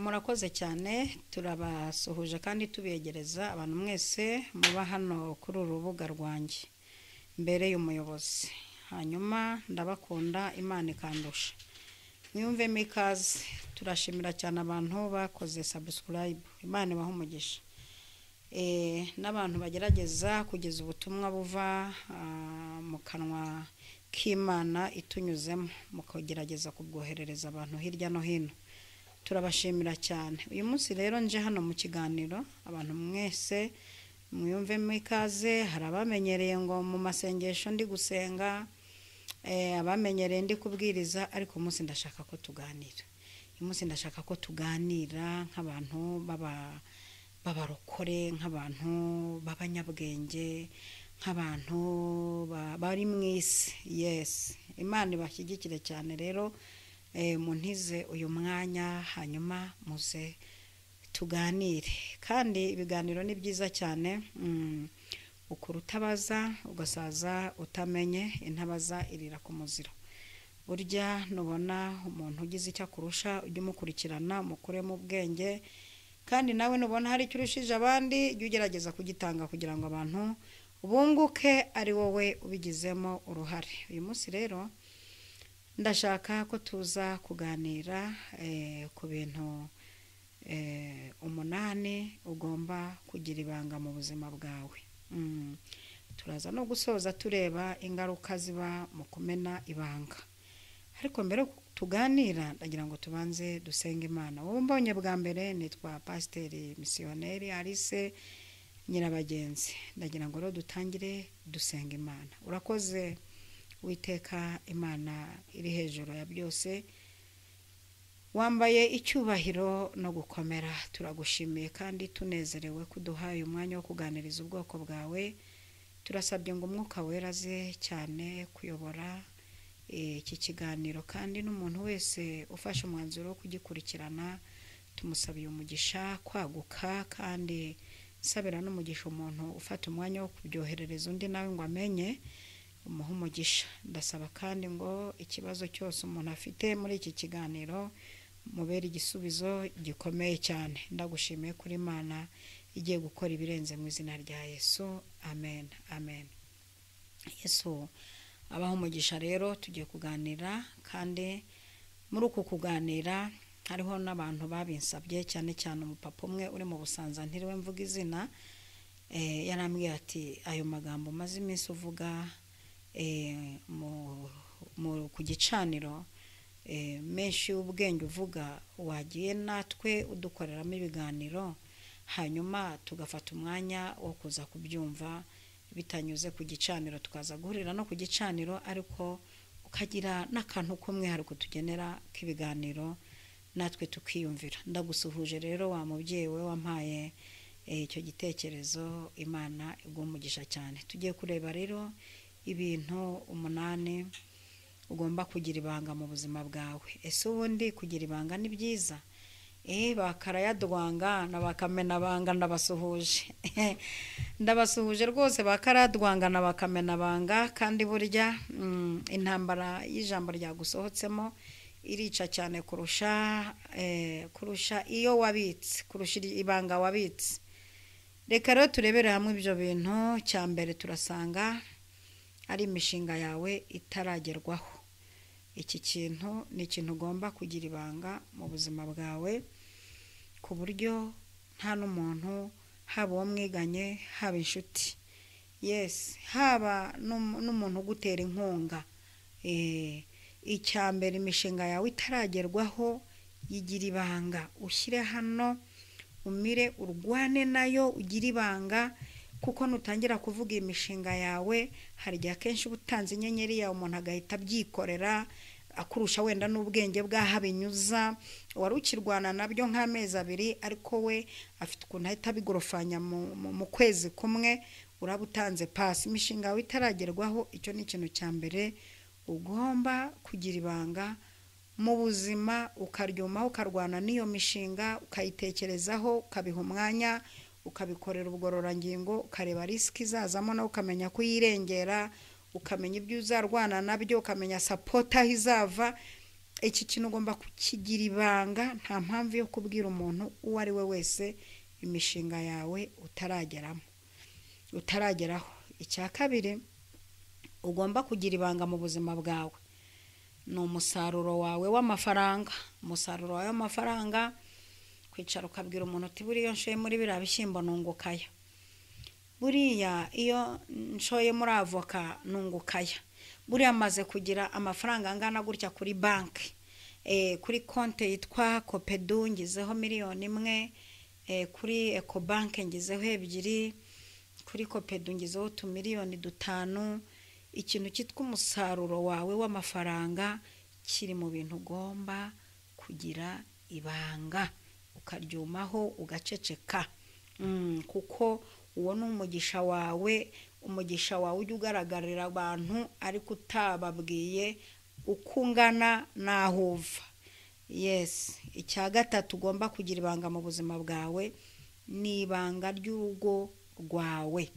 murakoze cyane turabasuhuje kandi tubegereza abantu mwese muba hano kuri urubuga rwanjye mbere y'umuyobozi. Hanyuma ndabakunda Imana ikandusha. Mwiyumve mikaze. Turashimira cyane abantu bakoze subscribe. Imana ibahe umugisha. N'abantu bagerageza kugeza ubutumwa buva mu kanwa k'Imana itunyuzemo mukagerageza kubwoherereza abantu hirya no hino. Turabashimira cyane. Uyu munsi rero nje hano mu kiganiro abantu mwese mwiyumve mikaze. Hari abamenyereye ngo mu masengesho ndi gusenga, abamenyereye ndi kubwiriza, ariko umunsi ndashaka ko tuganira. Uyu munsi ndashaka ko tuganira nk'abantu b'abarokore, nk'abantu b'abanyabwenge, nk'abantu bari mu isi. Yes, Imana ibashyigikire cyane rero. Muntize uyu mwanya hanyuma muze tuganire. Kandi ibiganiro ni byiza cyane. Ukuru utabaza ugasaza utamenye, intabaza irira ku muziro. Burya nubona umuntu ugize icyo akurusha ujye umukurikirana mukure mu bwenge, kandi nawe nubona hari icyo urushije abandi jya ugerageza kugitanga kugira ngo abantu bunguke ari wowe ubigizemo uruhare. Uyu munsi rero ndashaka ko tuza kuganira ku bintu 8 ugomba kugira ibanga mu buzima bwawe. Turaza no gusoza tureba ingaruka ziba mu kumena ibanga. Ariko mbere tuganira ndagira ngo tubanze dusenga Imana. Wowe mbonye bwa mbere nitwa Pasiteri Misiyoneri Alice Nyirabagenzi. Ndagira ngo rero dutangire dusenga Imana. Urakoze Uwiteka Imana iri hejuru ya byose, wambaye icyubahiro no gukomera. Turagushimiye kandi tunezerewe kuduhaye umwanya wo kuganiriza ubwoko bwawe. Turasabye ngo Umwuka Wera aze cyane kuyobora iki kiganiro, kandi n'umuntu wese ufashe umwanzuro wo kugikurikirana tumusabiye umugisha kwaguka, kandi nsabira n'umugisha umuntu ufata umwanya wo kubyoherereza undi nawe ngo amenye, umuha umugisha. Ndasaba kandi ngo ikibazo cyose umuntu afite muri iki kiganiro mubere igisubizo gikomeye cyane. Ndagushimiye kuri Imana igiye gukora ibirenze mu izina rya Yesu. Amen. Amen. Yesu abaho umugisha. Rero tugiye kuganira, kandi muri uku kuganira hariho n'abantu babinsabye, cyane cyane umupapa umwe uri mu Busanza ntiriwe mvuga izina, yarambwiye ati ayo magambo maze iminsi uvuga ku gicaniro menshi ubwenge uvuga, wagiye natwe udukoreramo ibiganiro hanyuma tugafata umwanya wo kuza kubyumva bitanyuze ku gicaniro, tukaza guhurira no ku gicaniro, ariko ukagira n'akantu k'umwihariko tugenera k'ibiganiro natwe tukiyumvira. Ndagusuhuje rero wa mubyeyi we wampaye icyo gitekerezo. Imana igumugisha cyane. Tugiye kureba rero ibintu 8 ugomba kugira ibanga mu buzima bwawe. Ese ubundi kugira ibanga ni byiza? Bakarayadwanga nabakamena banga. Ndabasuhuje ndabasuhuje rwose bakaradwanga nabakamena banga. Kandi burya intambara y'ijambo ryagusohotsemo irica cyane kurusha iyo wabitse, kurusha ibanga wabitse. Reka rero turebere hamwe ibyo bintu. Cya mbere turasanga ari imishinga yawe itaragerwaho. Iki kintu ni ikintu ugomba kugira ibanga mu buzima bwawe, ku buryo nta n'umuntu, haba uwo mwiganye, haba inshuti, yes, haba n'umuntu ugutera inkunga. Icya mbere imishinga yawe itaragerwaho yigira ibanga. Ushyire hano umire urwane nayo, ugira ibanga, kuko nutangira kuvuga imishinga yawe hari igihe akenshi ubutanze inyenyeri yawe umuntu agahita abyikorera akurusha wenda n'ubwenge bwahabinyuza. Wari ukirwana nabyo nk'amezi 2, ariko we afite ukuntu ahita bigorofanya mu kwezi kumwe, urabutanze pasi. Imishinga yawe itaragerwaho, icyo ni ikintu cya mbere ugomba kugira ibanga mu buzima, ukaryumaho ukarwana n'iyo mishinga, ukayitekerezaho, ukabiha umwanya, ukabikorera ubugororangingo, ukareba risk izazamo nawe ukamenya kuyirengera, ukamenya ibyo uzarwana nabyo, ukamenya support aho izava. iki kintu ugomba kukigira ibanga, nta mpamvu yo kubwira umuntu uwo ari we wese imishinga yawe utarageraho. Icya kabiri ugomba kugira ibanga mu buzima bwawe ni umusaruro wawe w'amafaranga. Umusaruro wawe w'amafaranga, kwicara ukabwira umuntu uti buriya nshoye muri biriya bishyimbo nungukaya, buriya iyo nshoye muri avoka nungukaya, buriya maze kugira amafaranga angana gutya kuri banki, kuri konti yitwa Copedu ngizeho 1,000,000, kuri Ecobank ngizeho 2, kuri Copedu ngizeho 2,500,000. Ikintu cyitwa umusaruro wawe w'amafaranga kiri mu bintu ugomba kugira ibanga, ukaryumaho ugaceceka, kuko uwo ni umugisha wawe. Umugisha wawe ujya ugaragarira abantu ariko utababwiye uko ungana n'aho uva. Yes. Icya gatatu ugomba kugira ibanga mu buzima bwawe ni ibanga ry'urugo rwawe.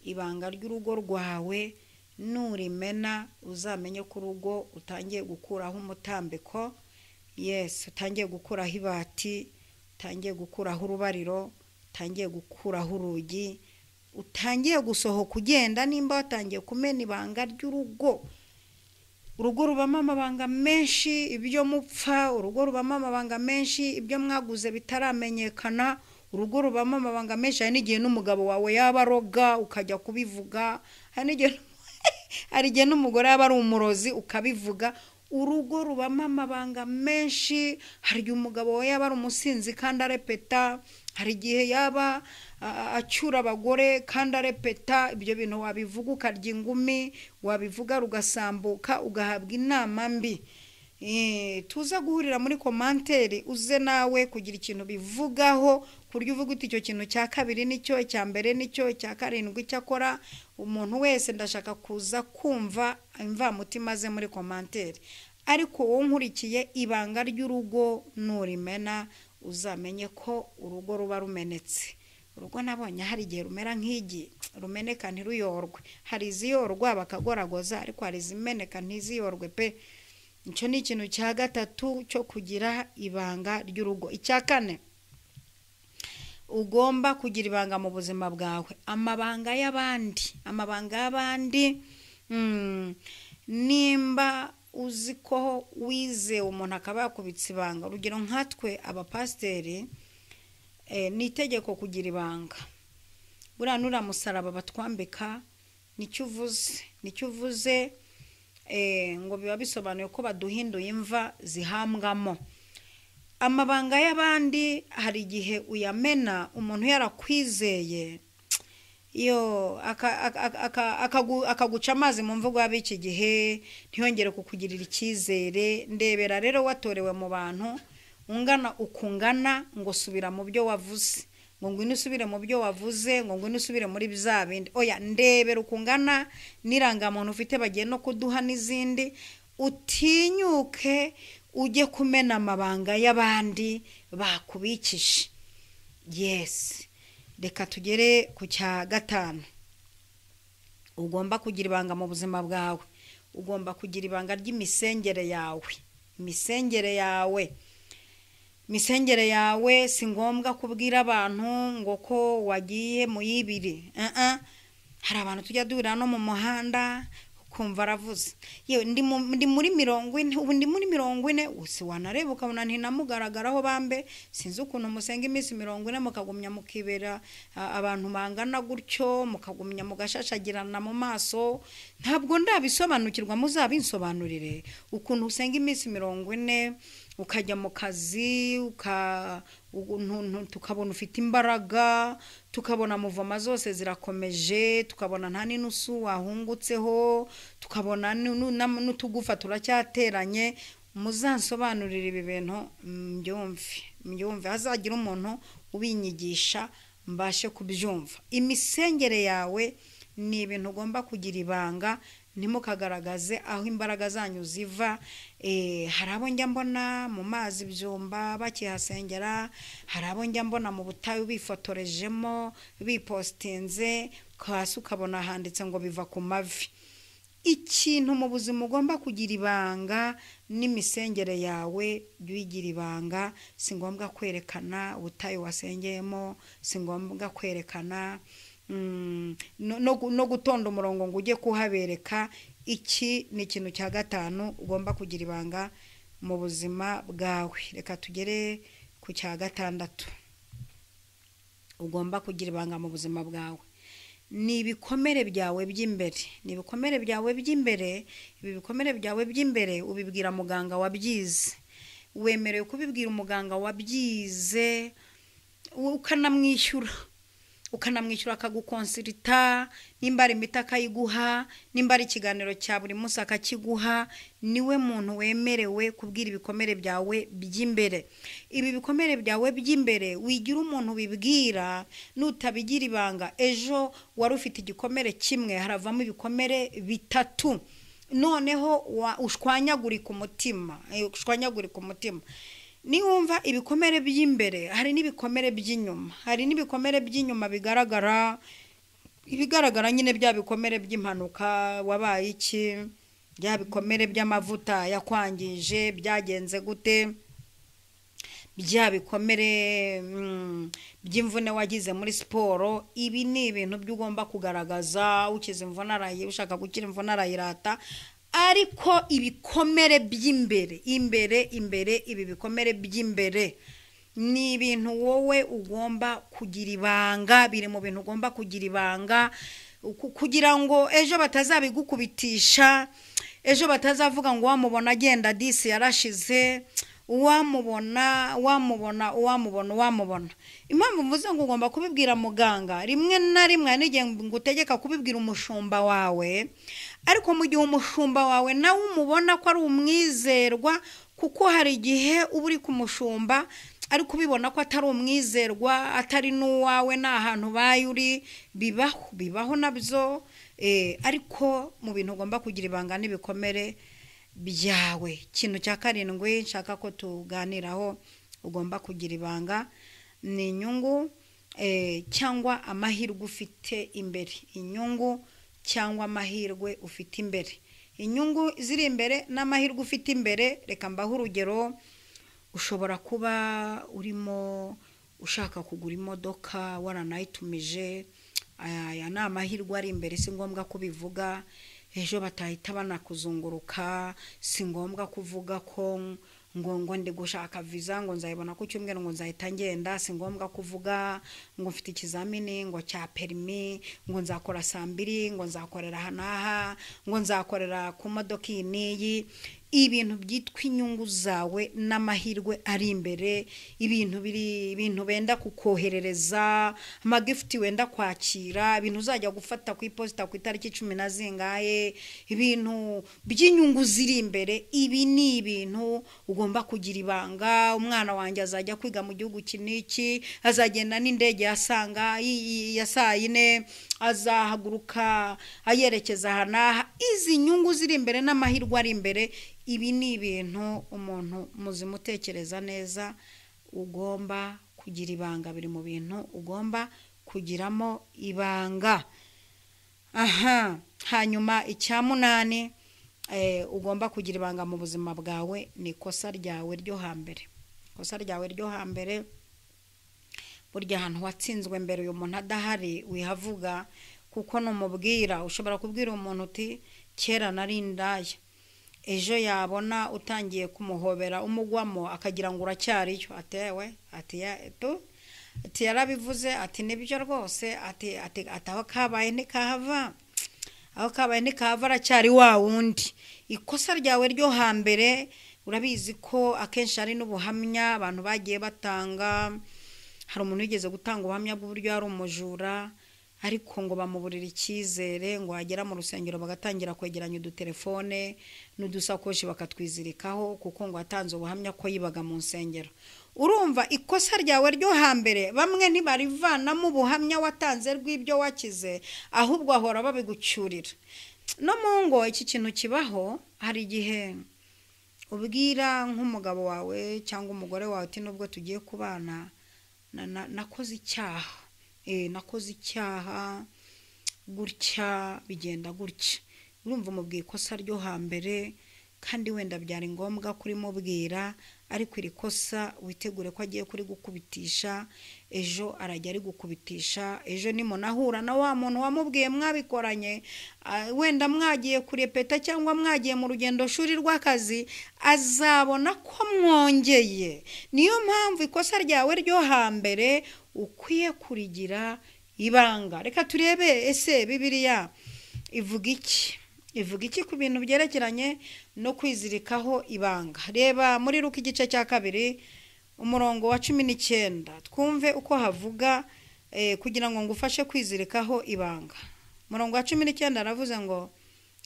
Ibanga ry'urugo rwawe nurimena uzamenye ko urugo utangiye gukuraho umutambiko. Yes, utangiye gukuraho ibati, utangiye gukuraho urubariro, utangiye gukuraho urugi, utangiye gusohoka ugenda. Nimba watangiye kumena ibanga ry'urugo, urugo rubamo amabanga menshi, ibyo mupfa, urugo rubamo amabanga menshi, ibyo mwaguze bitaramenyekana, urugo rubamo amabanga menshi. Hari n'igihe n'umugabo wawe yaba aroga ukajya kubivuga, hari igihe n'umugore yaba ari umurozi ukabivuga. Urugo rubamo amabanga menshi. Hari igihe umugabo we yaba ari umusinzi kandi arepeta, hari igihe yaba acyura abagore kandi arepeta. Ibyo bintu wabivuga ukarya ingumi, wabivuga rugasambuka, ugahabwa inama mbi. Tuza guhurira muri komanteri uze nawe kugira ikintu bivugaho, kurya uvuga uti icyo kintu cya kabiri nicyo, icya mbere nicyo, icya karindwi cyakora. Umuntu wese ndashaka kuza kumva imvamutima ze muri komanteri. Ariko wowe nkurikiye, ibanga ry'urugo nurimena uzamenye ko urugo ruba rumenetse. Urugo nabonye hari igihe rumera nk'igi, rumeneka ntiruyorwe. Hari iziyorwa bakagoragoza, ariko hari izimeneka ntiziyorwe pe. Icyo ni ikintu cya gatatu cyo kugira ibanga ry'urugo. Icya kane ugomba kugira ibanga mu buzima bwawe, amabanga y'abandi. Nimba uzi ko wize umuntu akaba yakubitse ibanga, urugero nkatwe abapasiteri, ni itegeko kugira ibanga. Buriya nura musaraba batwambika nicyo uvuze, ngo biba bisobanuye ko baduhinduye imva zihambwamo. Amabanga y'abandi hari igihe uyamena umuntu yarakwizeye, akaguca amazi mu mvugo y'ab'iki gihe, ntiyongere kukugirira icyizere. Ndebera rero watorewe mu bantu ungana ukungana, ngo subira mu byo wavuze, ngo ngwino usubire mu byo wavuze, ngo ngwino usubire muri bya bindi. Oya, ndebera ukungana n'irangamuntu ufite, bagiye no kuduha n'izindi. Utinyuke ujye kumena amabanga y'abandi bakubikije. Yes. Reka tugere ku cya gatanu. Ugomba kugira ibanga mu buzima bwawe. Ugomba kugira ibanga ry'imisengere yawe. Imisengere yawe si ngombwa kubwira abantu ngo ko wagiye mu yibiri. Hari abantu tujya duhura no mu muhanda kumva aravuze, yewe ndi muri 40, ubu ndi muri 40. Usi wanareba ukabona ntinamugaragaraho bambe. Sinzi ukuntu musenga iminsi 40 mukagumya mukibera abantu bangana gutyo, mukagumya mugashashagirana mu maso. Ntabwo ndabisobanukirwa, muzabinsobanurire ukuntu usenga iminsi 40 ukajya mu kazi, tukabona ufite imbaraga, tukabona muvoma zose zirakomeje, tukabona nta n'inusu wahungutseho, tukabona n'utugufa turacyateranye. Muzansobanurire ibi bintu mbyumve, hazagira umuntu ubinyigisha mbashe kubyumva. Imisengere yawe ni ibintu ugomba kugira ibanga, ntimukagaragaze aho imbaraga zanyu ziva. Hari abo njya mbona mu mazi byumba bakihasengera, hari abo njya mbona mu butayu bifotorejemo bipostinze, hasi ukabona handitse ngo biva ku mavi. ikintu mu buzima ugomba kugira ibanga n'imisengere yawe bigira ibanga. Si ngombwa kwerekana ubutayu wasengeyemo, si ngombwa kwerekana no gutonda umurongo ngo ujye kuhabereka. Iki ni ikintu cya gatanu ugomba kugira ibanga mu buzima bwawe. Reka tugere ku cya gatandatu ugomba kugira ibanga mu buzima bwawe. Ni ibikomere byawe by'imbere. Ni ibikomere byawe by'imbere. Ibi bikomere byawe by'imbere ubibwira muganga wabyize. Wemerewe kubibwira umuganga wabyize, ukanamwishyura akagukonsulta, nimba ari imiti akayiguha, nimba ari ikiganiro cya buri munsi akakiguha. Niwe muntu wemerewe kubwira ibikomere byawe by'imbere. Ibi bikomere byawe by'imbere wigira umuntu bibwira, nutabigira ibanga ejo wari ufite igikomere kimwe haravamo ibikomere bitatu, noneho ushwanyagurika umutima. Niwumva ibikomere by'imbere, hari n'ibikomere by'inyuma. Hari n'ibikomere by'inyuma bigaragara nyine bya bikomere by'impanuka wabaye iki, bya bikomere by'amavuta yakwangije byagenze gute, bya bikomere by'imvune wagize muri siporo. Ibi ni ibintu by'ugomba kugaragaza. Ukize imvune ushaka gukira imvune arayirata. Ariko ibikomere by'imbere, ibi bikomere by'imbere ni ibintu wowe ugomba kugira ibanga. Biri mu bintu ugomba kugira ibanga kugira ngo ejo batazabigukubitisha, ejo batazavuga ngo wamubona agenda disi yarashize, wamubona. Impamvu mvuze ngo ugomba kubibwira muganga, rimwe na rimwe n'igihe ngutegeka kubibwira umushumba wawe, ariko mu gihe umushumba wawe nawe umubona ko ari umwizerwa, kuko hari igihe uba uri kumushumba ariko ubibona ko atari umwizerwa, atari n'uwawe, ni ahantu baye uri. Bibaho nabyo. Ariko mu bintu ugomba kugira ibanga n'ibikomere byawe. Ikintu cya karindwi nshaka ko tuganiraho ugomba kugira ibanga ni inyungu cyangwa amahirwe ufite imbere. Inyungu cyangwa amahirwe ufite imbere. Inyungu ziri imbere n'amahirwe ufite imbere. Reka mbaho urugero. Ushobora kuba urimo ushaka kugura imodoka waranayitumije. Aya ni amahirwe ari imbere, si ngombwa kubivuga. Ejo batahita banakuzunguruka. Si ngombwa kuvuga ko ngo ndi gushaka visa ngo nzayibona ku cyumweru ngo nzahita ngenda. Si ngombwa kuvuga ngo mfite ikizamini ngo cya permis ngo nzakora saa 2 ngo nzakorera hanaha ngo nzakorera ku modoka iyi n'iyi. Ibintu byitwa inyungu zawe n'amahirwe ari imbere. Ibintu benda kukoherereza, amagifti wenda kwakira, ibintu uzajya gufata ku iposita ku itariki 10 na zingahe, ibintu by'inyungu ziri imbere. Ibi ni ibintu ugomba kugira ibanga. Umwana wanjye azajya kwiga mu gihugu kiniki, azagenda n'indege yasanga ya saa 4, azahaguruka ayerekeza hanaha. Izi nyungu ziri imbere n'amahirwe ari imbere. Ibi ni ibintu umuntu muzima utekereza neza ugomba kugira ibanga. Biri mu bintu ugomba kugiramo ibanga. Hanyuma icya 8 ugomba kugira ibanga mu buzima bwawe ni ikosa ryawe ryo hambere. Ikosa ryawe ryo hambere, burya ahantu watsinzwe mbere uyu muntu adahari wihavuga, kuko numubwira. Ushobora kubwira umuntu uti kera nari indaya, ejo yabona utangiye kumuhobera umugwamo akagira ngo uracyariyo. Atewe ati yarabivuze, ati nibyo rwose, ati aho kabaye ntikahava, aho kabaye ntikahava, aracyari wa wundi. Ikosa ryawe ryo hambere, urabizi ko akenshi ari n'ubuhamya abantu bagiye batanga. Hari umuntu wigeze gutanga ubuhamya bw'uburyo yari umujura, ariko ngo bamuburira icyizere, ngo agera mu rusengero bagatangira kwegeranya udutelefone n'udusakoshi bakatwizirikaho, kuko ngo atanze ubuhamya ko yibaga mu nsengero. Urumva ikosa ryawe ryo hambere bamwe ntibarivanamo ubuhamya watanze rw'ibyo wakize, ahubwo ahora babigucyurira. No mu ngo iki kintu kibaho. Hari igihe ubwira nk'umugabo wawe cyangwa umugore wawe uti nubwo tugiye kubana nakoze icyaha, nakoze icyaha gutya, bigenda gutya. urumva umubwiye ikosa ryo hambere kandi wenda byari ngombwa kuri mubwira, ariko iri kosa witegure ko agiye kuri gukubitisha, ejo arajya ari gukubitisha, ejo nimunahura na wa muntu wamubwiye mwabikoranye, wenda mwagiye kurepeta cyangwa mwagiye mu rugendo shuri rw'akazi, azabona ko mwongeye. Niyo mpamvu ikosa ryawe ryo hambere ukwiye kurigira ibanga. Reka turebe ese Bibiliya ivuga iki? Ivuga iki ku bintu byerekeranye no kwizirikaho ibanga? Reba muri Luka igice cya 2 umurongo wa 19, twumve uko havuga kugira ngo ngufashe kwizirikaho ibanga. Umurongo wa 19 aravuze ngo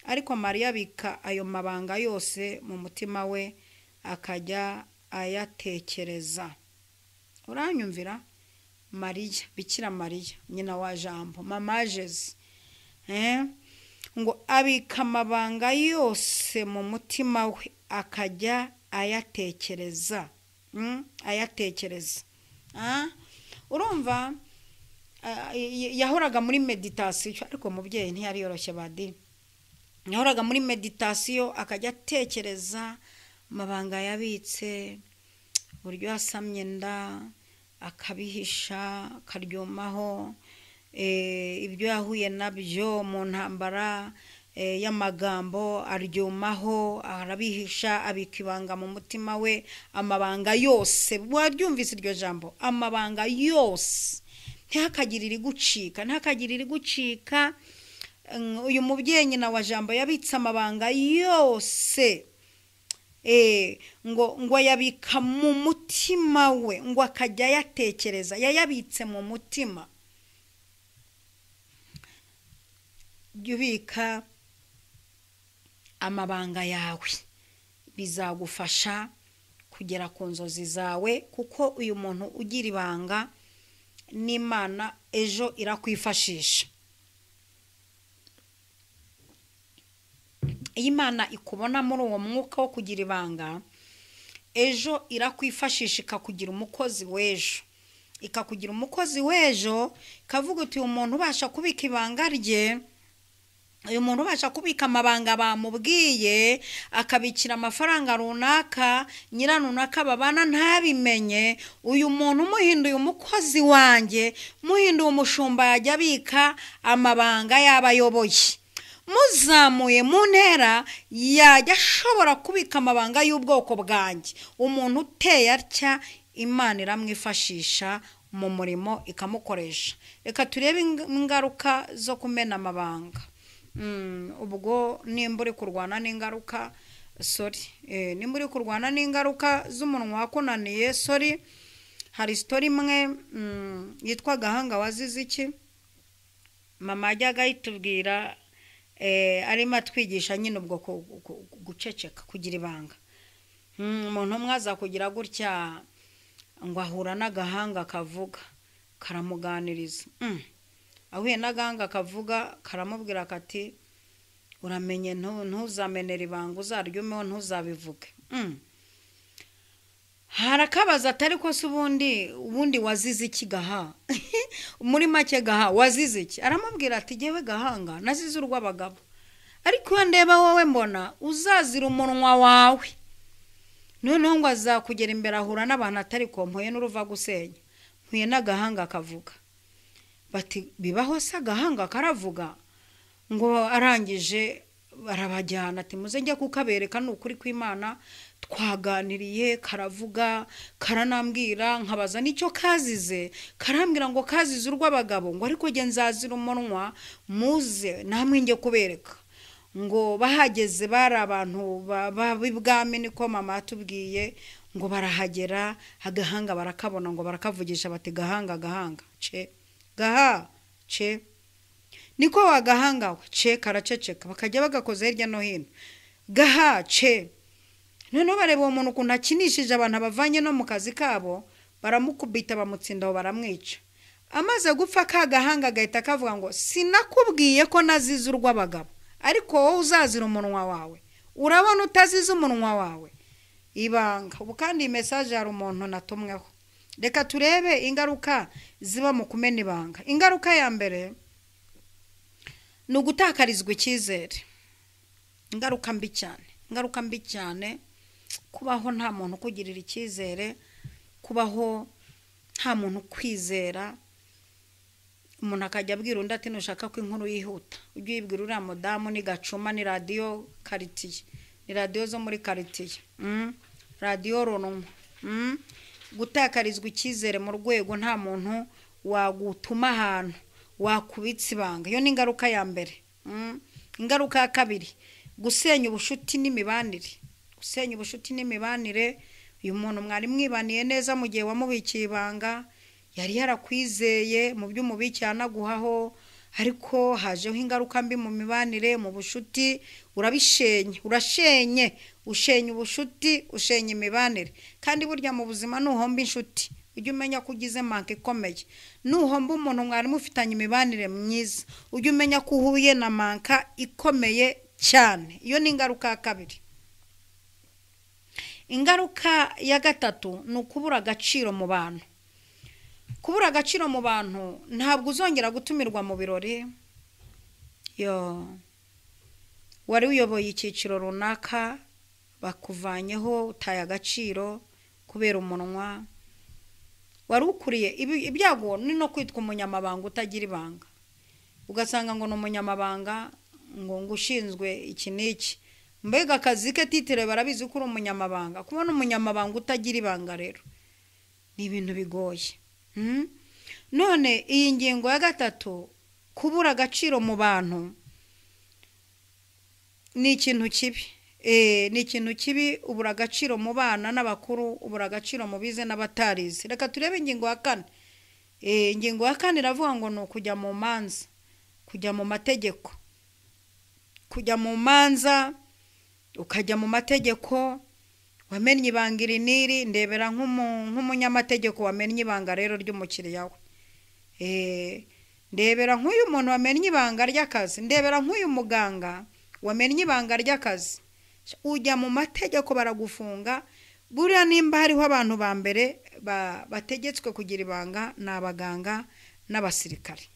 ariko Mariya abika ayo mabanga yose mu mutima we akajya ayatekereza. Uranyumvira? Mariya, Bikira Mariya, nyina wa Jambo, mama Jesu, ngo abika amabanga yose mu mutima we akajya ayatekereza. Ayatekereza. Urumva yahoraga muri meditation, ariko mubyeyi ntiyari yoroshye badi. Yahoraga muri meditation akajya atekereza amabanga yabitse, buryo yasamye nda akabihisha, akaryumaho, ibyo yahuye nabyo mu ntambara y'amagambo aryumaho, arabihisha, abika ibanga mu mutima we, amabanga yose. Waryumvise iryo jambo, amabanga yose, ntihakagirire gucika, ntihakagirire gucika. Uyu mubyeyi nyina wa Jambo yabitse amabanga yose, ngo yabika mu mutima we, ngo akajya yatekereza, yayabitse mu mutima. Yubika amabanga yawe, bizagufasha kugera ku nzozi zawe, kuko uyu muntu ugira ibanga n'Imana ejo irakwifashisha. Imana ikubona muri uwo mwuka wo kugira ibanga, ejo irakwifashisha ikakugira umukozi w'ejo, ikakugira umukozi w'ejo, ikavuga uti uyu muntu ubasha kubika ibanga rye, uyu muntu ubasha kubika amabanga bamubwiye, akabikira amafaranga runaka, nyiranunaka babana ntabimenye, uyu muntu muhinduye umukozi wanjye, muhinduye umushumba yajya abika amabanga y'abayoboye, muzamuye mu ntera yajya ashobora kubika amabanga y'ubwoko bwanjye. Umuntu uteye atya Imana iramwifashisha mu murimo ikamukoresha. Reka turebe ingaruka zo kumena amabanga. Ubwo nimba uri kurwana n'ingaruka, nimba uri kurwana n'ingaruka z'umunwa wakunaniye, hari story imwe yitwa Gahanga wazize iki, mama ajyaga yitubwira, arimo atwigisha nyine ubwo guceceka, kugira ibanga. Umuntu umwe aza kugira gutya ngo ahura n'agahanga kavuga, karamuganiriza. Ahuye n'agahanga kavuga, karamubwira kati uramenye ntuzamenera ibanga, uzaryumeho ntuzabivuge. Harakabaza atari ko se ubundi wazize iki Gaha? Muri make Gaha wazize iki? Aramubwira ati jewe Gahanga nazize urw'abagabo, ariko iyo ndeba wowe mbona uzazira umunwa wawe. Noneho ngo azakugera imbere ahura n'abantu atari ko mpuye n'uruva gusenya, mpuye n'agahanga kavuga. Bati bibaho se agahanga karavuga? Ngo arangije barabajyana ati muze njya kukabereka n'ukuri kw'Imana, twaganiriye, karavuga, karanambwira, nkabaza nicyo kazize, karambwira ngo kazize urw'abagabo, ngo ariko je nzazira umunwa, muze namwe njye kubereka. Ngo bahageze bari abantu b'ibwami, niko mama atubwiye, ngo barahagera, agahanga barakabona, ngo barakavugisha bati Gahanga ce Gaha ce, niko wagahanga we ce, karaceceka, bakajya bagakoza hirya no hino, Gaha ce. Noneho bareba uwo muntu ukuntu akinishije abantu bavanye no mu kazi kabo, baramukubita bamutsindaho baramwica. Amaze gupfa ka gahanga gahita kavuga ngo sinakubwiye ko nazize urw'abagabo, ariko wowe uzazira umunwa wawe, urabona utazize umunwa wawe. Ibanga. Ubu kandi message hari umuntu natumweho. Reka turebe ingaruka ziba mu kumena ibanga. Ingaruka ya mbere ni ugutakarizwa icyizere. ingaruka mbi cyane kubaho nta muntu ukugirira icyizere, kubaho nta muntu kwizera, umuntu akajya abwira undi ati nushaka ko inkuru yihuta ujye uyibwira uriya mudamu ni Gacuma, ni radiyo karitiye, ni radiyo zo muri karitiye, radiyo ronoma, gutakarizwa icyizere mu rwego nta muntu wagutuma ahantu wakubitsa ibanga. Iyo ni ingaruka ya mbere. Ingaruka ya kabiri, gusenya ubushuti n'imibanire. Gusenya ubushuti n'imibanire, uyu muntu mwari mwibaniye neza mu gihe wamubikiye ibanga, yari yarakwizeye mu by'umubikiye anaguhaho, ariko hajeho ingaruka mbi mu mibanire, mu bushuti, urabishenye, ushenye ubushuti, ushenye imibanire. Kandi burya mu buzima nuhomba inshuti ujye umenya ko ugize manka ikomeye, nuhomba umuntu mwari mufitanye imibanire myiza ujye umenya ko uhuye na manka ikomeye cyane. Iyo ni ingaruka ya kabiri. Ingaruka ya gatatu ni ukubura agaciro mu bantu. Kubura agaciro mu bantu, ntabwo uzongera gutumirwa mu birori. Wari uyoboye icyiciro runaka bakuvanyeho utaye agaciro kubera umunwa. Wari ukuriye ibyago ni no kwitwa umunyamabanga utagira ibanga, ugasanga ngo ni umunyamabanga ngo ushinzwe iki n'iki, mbega akazi ke titire barabizi ko uri umunyamabanga. Kubona umunyamabanga utagira ibanga rero ni ibintu bigoye. None iyi ngingo ya gatatu, kubura agaciro mu bantu, ni ikintu kibi. Ni ikintu kibi, ubura agaciro mu bana n'abakuru, ubura agaciro mu bize n'abatarize. Reka turebe ingingo ya kane. Ingingo ya kane iravuga ngo ni ukujya mu manza, kujya mu mategeko. Kujya mu manza, ukajya mu mategeko, wamenye ibanga iri n'iri, ndebera nk'umunyamategeko wamenye ibanga rero ry'umukiriya we. Ndebera nk'uyu muntu wamenye ibanga ry'akazi, ndebera nk'uyu muganga wamenye ibanga ry'akazi. Ujya mu mategeko baragufunga. Buriya nimba hariho abantu ba mbere bategetswe kugira ibanga ni abaganga n'abasirikare.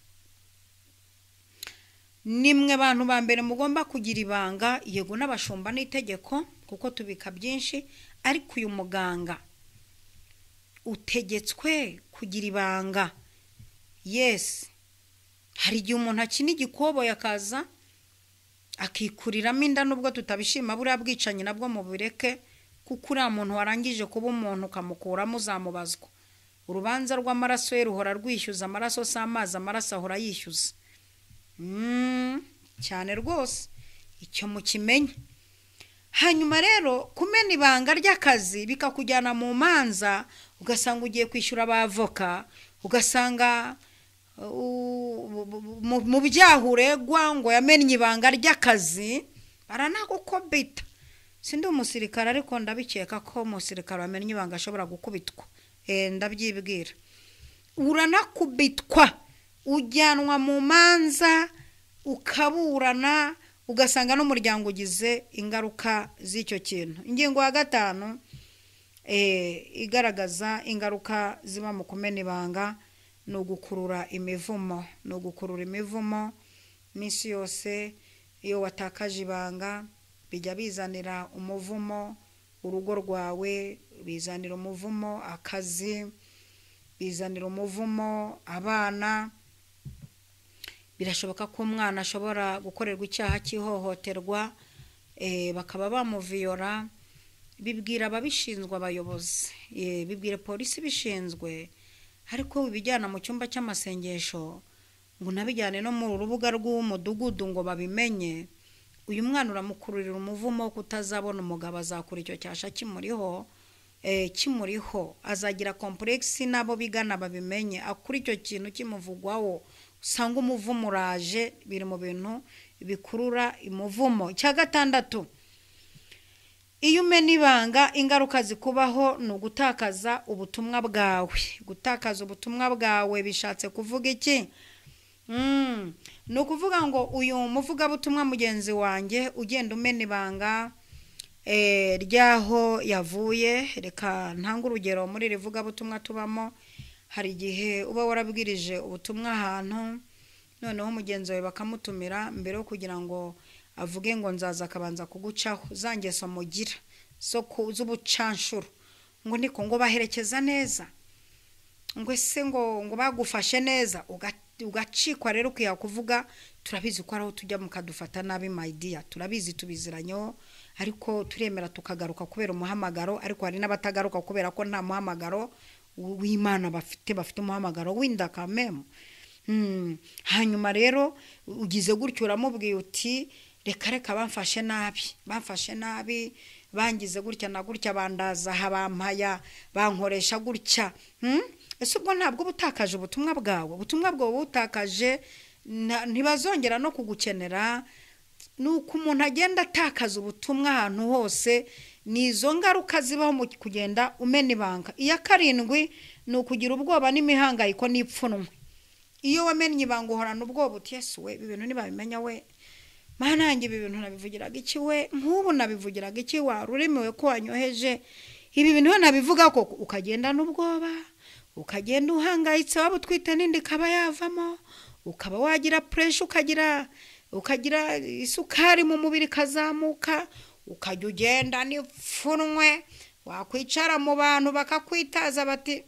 Nimwe abantu ba mbere mugomba kugira ibanga, yego n'abashumba n'itegeko kuko tubika byinshi, ariko uyu muganga utegetswe kugira ibanga. Yes, hari igihe umuntu akina igikoboyi akaza akikuriramo inda, nubwo tutabishima, buriya bwicanyi nabwo mubireke, kuko uriya muntu warangije kuba umuntu ukamukuramo uzamubazwa. Urubanza rw'amaraso ye ruhora rwishyuza, amaraso si amazi, amaraso ahora yishyuza cyane rwose, icyo mukimenye. Hanyuma rero kumena ibanga ry'akazi bikakujyana mu manza, ugasanga ugiye kwishyura abavoka, ugasanga mu byahuregwa ngo yamenye ibanga ry'akazi baranagukubita. Sindi umusirikare ariko ndabikeka ko umusirikare wamenye ibanga ashobora gukubitwa, ndabyibwira. Uranakubitwa, ujyanwa mu manza, ukaburana, ugasanga n'umuryango ugize ingaruka z'icyo kintu. Ingingo ya gatanu igaragaza ingaruka ziba mu kumena ibanga, ni ugukurura imivumo. Ni ugukurura imivumo minsi yose. Iyo watakaje ibanga bijya bizanira umuvumo urugo rwawe, bizanira umuvumo akazi, bizanira umuvumo abana. Birashoboka ko umwana ashobora gukorerwa icyaha cy'ihohoterwa, bakaba bamuviyora. Bibwira ababishinzwe, abayobozi, bibwira polisi bishinzwe, ariko ibijyana mu cyumba cy'amasengesho ngo nabijyane no mu rubuga rw'umudugudu ngo babimenye. Uyu mwana uramukururira umuvumo wo kutazabona umugabo, azakura icyo cyasha kimuriho, azagira complex, nabo bigana babimenye, akuri icyo kintu kimuvugwaho, usanga umuvumo uraje. Biri mu bintu bikurura umuvumo. Cya gatandatu, iyo umena ibanga, ingaruka zikubaho ni ugutakaza ubutumwa bwawe. Gutakaza ubutumwa bwawe bishatse kuvuga iki? Ni ukuvuga ngo uyu muvugabutumwa mugenzi wanjye ugenda umena ibanga ryaho yavuye. Reka ntanga urugero muri iri vugabutumwa tubamo. Hari igihe uba warabwirije ubutumwa ahantu, noneho mugenzi wawe bakamutumira, mbere yo kugira ngo avuge ngo nzaza akabanza kugucaho zangeso mugira z'ubucanshuro ngo niko ngo baherekeza neza ngo ese ngo bagufashe neza ugacikwa rero ukiya kuvuga turabizi ko araho tujya mukadufata nabi my dear turabizi tubiziranyo ariko turemera tukagaruka kubera umuhamagaro ariko hari n'abatagaruka kubera ko nta muhamagaro w'Imana bafite umuhamagaro w'indakamemo hanyuma rero ugize gutyo uramubwiye uti reka bamfashe nabi bangize gutya na gutya bandaza habampaya bankoresha gutya ese ubwo ntabwo butakaje ubutumwa bwawe butakaje ntibazongera no kugukenera nuko umuntu agenda atakaza ubutumwa ahantu hose nizo ngaruka zibaho mu kugenda umena ibanga iya karindwi ni ukugira ubwoba n'imihangayiko n'ipfunwe iyo wamenye ibanga uhorana ubwoba uti Yesu we ibintu ntibabimenya we manange ibi bintu nabivugiraga iki we nk'ubu nabivugiraga iki waruremewe ko wanyoheje ibi bintu nabivuga ko ukagenda n'ubwoba ukagenda uhangayitse waba utwite n'indi kaba yavamo ukaba wagira pressure ukagira isukari mu mubiri kazamuka ukajya ugenda n'ipfunwe wakwicara mu bantu bakakwitaza bati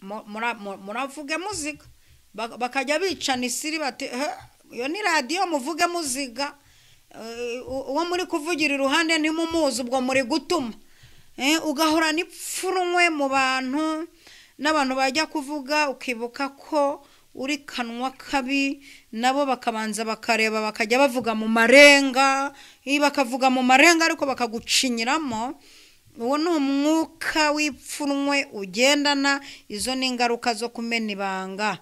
muravuge muziga bakajya bicana isiri bati iyo ni radio muvuge muziga uwo muri kuvugira iruhande ntimumuzi ubwo muri gutuma ugahora n'ipfunwe mu bantu n'abantu bajya kuvuga ukibuka ko uri kanwa kabi nabo bakabanza bakareba bakajya bavuga mu marenga bakavuga mu marenga ariko bakagucinyiramo uwo ni umwuka w'ipfunwe ugendana izo ni ingaruka zo kumena ibanga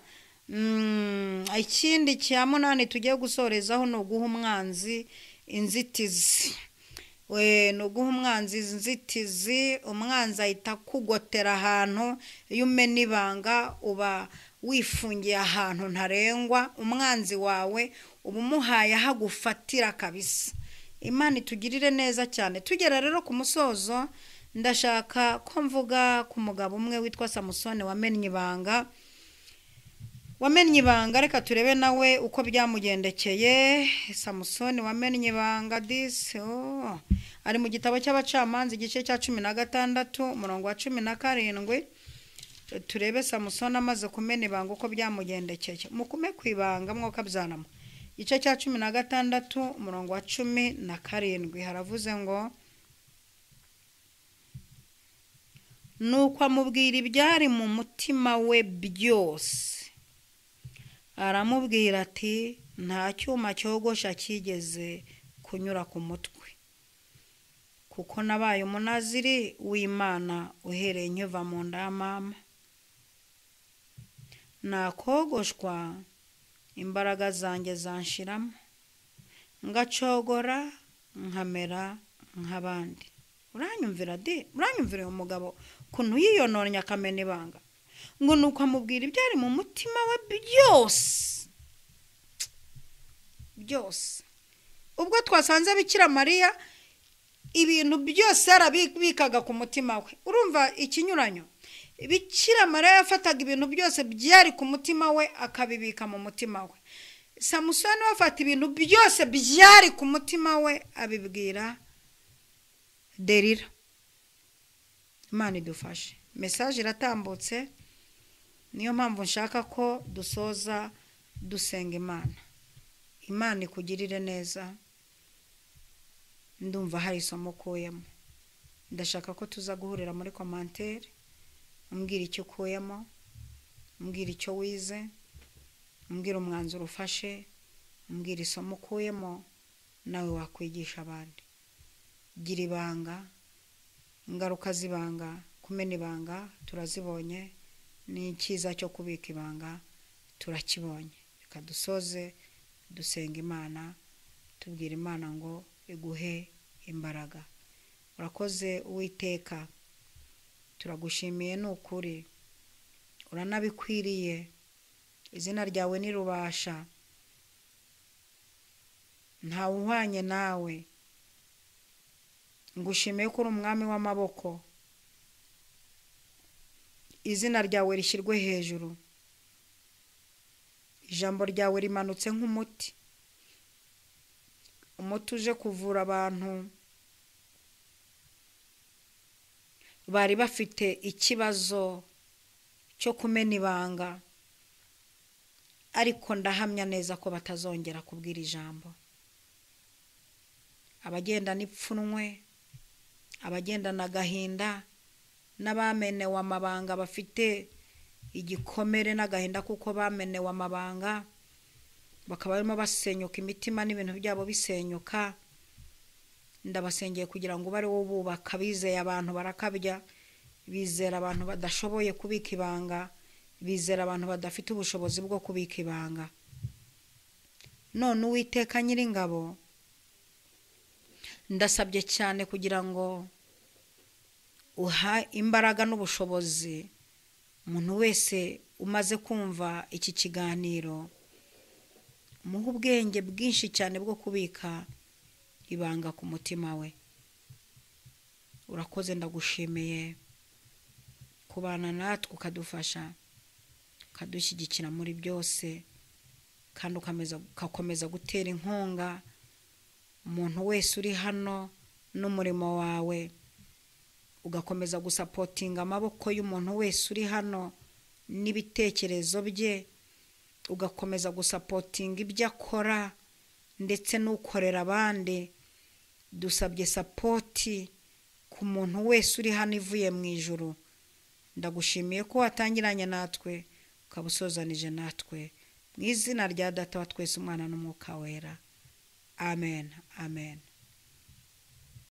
ikindi cya munani tugiye gusorezaho no guha umwanzi inzitizi no guha umwanzi inzitizi umwanzi ahita kugotera ahantu iyo umena ibanga uba wifungiye ahantu ntarengwa umwanzi wawe uba umuhaye hagufatira kabisa Imana itugirire neza cyane tugera rero ku musozo ndashaka ko mvuga ku mugabo umwe witwa Samusoni wamenye ibanga reka turebe nawe uko byamugendekeye Samusoni wamenye ibanga ari mu gitabo cy'abacamanza igice cya 16 umurongo wa 17 turebe Samusoni amaze kumena ibanga uko byamugendekeye mukume kwibanga mwoka byanamo igice cya 16 umurongo wa 17 haravuze ngo nuko amubwira ibyari mu mutima we byose aramubwira ati nta cyuma cyogosha kigeze kunyura ku mutwe kuko nabaye umunaziri w'Imana uhereye nkiva mu nda ya mama nakogoshwa imbaraga zanjye zanshiramo ngacogora nkamera nk'abandi uranyumvira umugabo kuntu yiyononye akamena ibanga ngo nuko amubwira ibyari mu mutima we byose ubwo twasanze Bikira Mariya ibintu byose arabikaga ku mutima we urumva ikinyuranyo Bikira Mariya yafataga ibintu byose byari ku mutima we akabibika mu mutima we Samusoni wafata ibintu byose byari ku mutima we abibwira Delila Imana idufashe message iratambutse niyo mpamvu nshaka ko dusoza dusenga Imana ikugirire neza ndumva hari isomo kuyemo ndashaka ko tuza guhurira muri commentaire umbwira icyo kuyemo umbwira icyo wize umbwira umwanzuro ufashe umbwira isomo kuyemo nawe wakwigisha abandi gira ibanga ingaruka zibanga kumena ibanga turazibonye ni icyiza cyo kubika ibanga turakibonye reka dusoze dusenga Imana tubwira Imana ngo iguhe imbaraga urakoze Uwiteka turagushimiye n'ukuri uranabikwiriye izina ryawe ni rubasha nta uhwanye nawe ngushimiye ko uri umwami w'amaboko izina ryawe rishyirwe hejuru ijambo ryawe rimanutse nk'umuti umuti uje kuvura abantu bari bafite ikibazo cyo kumena ibanga, ariko ndahamya neza ko batazongera kubwira ijambo. Abagendana ipfunwe, abagendana agahinda, n'abamenewe amabanga bafite igikomere n'agahinda kuko bamenewe amabanga, bakaba barimo basenyuka imitima n'ibintu byabo bisenyuka, ndabasengeye kugira ngo bari wo bubaka. Bizeye abantu barakabya, bizera abantu badashoboye kubika ibanga, bizera abantu badafite ubushobozi bwo kubika ibanga. None Uwiteka Nyiringabo, ndasabye cyane kugira ngo uha imbaraga n'ubushobozi umuntu wese umaze kumva iki kiganiro, muhe ubwenge bwinshi cyane bwo kubika ibanga ku mutima we. Urakoze, ndagushimiye kubana natwe, ukadufasha, ukadushyigikira muri byose, kandi ukakomeza gutera inkunga umuntu wese uri hano n'umurimo wawe, ugakomeza gusapotinga amaboko y'umuntu wese uri hano n'ibitekerezo bye, ugakomeza gusapotinga ibyo akora ndetse n'ukorera abandi. Dusabye sapoti ku muntu wese uri hano ivuye mu ijuru. Ndagushimiye ko watangiranye natwe ukaba usozanije natwe, mu izina rya Data wa twese, Umwana n'Umwuka Wera. Amen, amen.